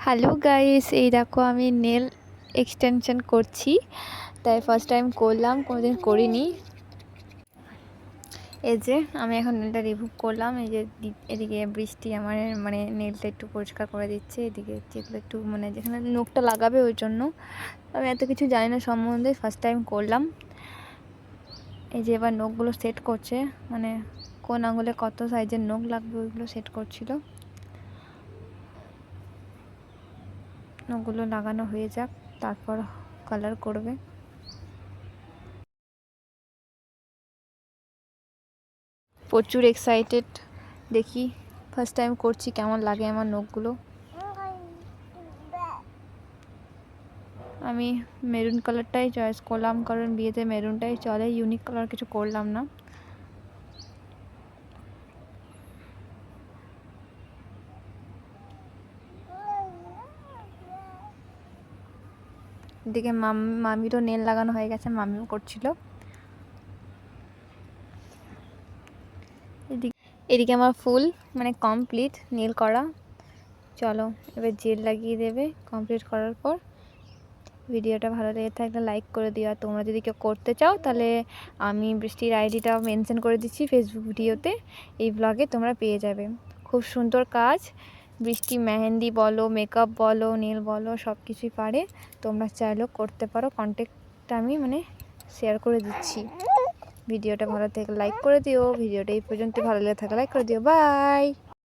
Hello guys, এই দেখো আমি নেল এক্সটেনশন করছি। তাই ফার্স্ট টাইম করলাম, কোনোদিন করিনি। এই যে আমি এখন নেলটা রিমুভ করলাম। এই যে এদিকে বৃষ্টি আমার মানে নেলটা একটু পরিষ্কার করে দিচ্ছে। এদিকে যেগুলো একটু মানে যেখানে নখটা লাগাবে ওই জন্য। আমি এত কিছু জানি না সম্বন্ধে, ফার্স্ট টাইম করলাম। এই যে এবার নখগুলো সেট করছে, মানে কোন আঙুলে কত সাইজের নখ লাগবে ওইগুলো সেট করছিল। নখগুলো লাগানো হয়ে যাক, তারপর কালার করবে। প্রচুর এক্সাইটেড, দেখি ফার্স্ট টাইম করছি কেমন লাগে আমার নখগুলো। আমি মেরুন কালারটাই চয়েস করলাম, কারণ বিয়েতে মেরুনটাই চলে, ইউনিক কালার কিছু করলাম না। এদিকে মামিরও নেল লাগানো হয়ে গেছে, মামিও করছিল। এদিকে আমার ফুল মানে কমপ্লিট নেল করা। চলো এবার জেল লাগিয়ে দেবে কমপ্লিট করার পর। ভিডিওটা ভালো লেগে থাকলে লাইক করে দিও, আর তোমরা যদি কেউ করতে চাও তাহলে আমি বৃষ্টির আইডিটা মেনশন করে দিচ্ছি ফেসবুক ভিডিওতে, এই ব্লগে তোমরা পেয়ে যাবে। খুব সুন্দর কাজ। বৃষ্টি মেহেন্দি বলো, মেকআপ বলো, নেল বলো, সব কিছুই পারে। তোমরা চাইলেও করতে পারো, কন্ট্যাক্টটা আমি মানে শেয়ার করে দিচ্ছি। ভিডিওটা ভালো থেকে লাইক করে দিও। ভিডিওটা এই পর্যন্ত ভালো লেগে থাকলে লাইক করে দিও। বাই।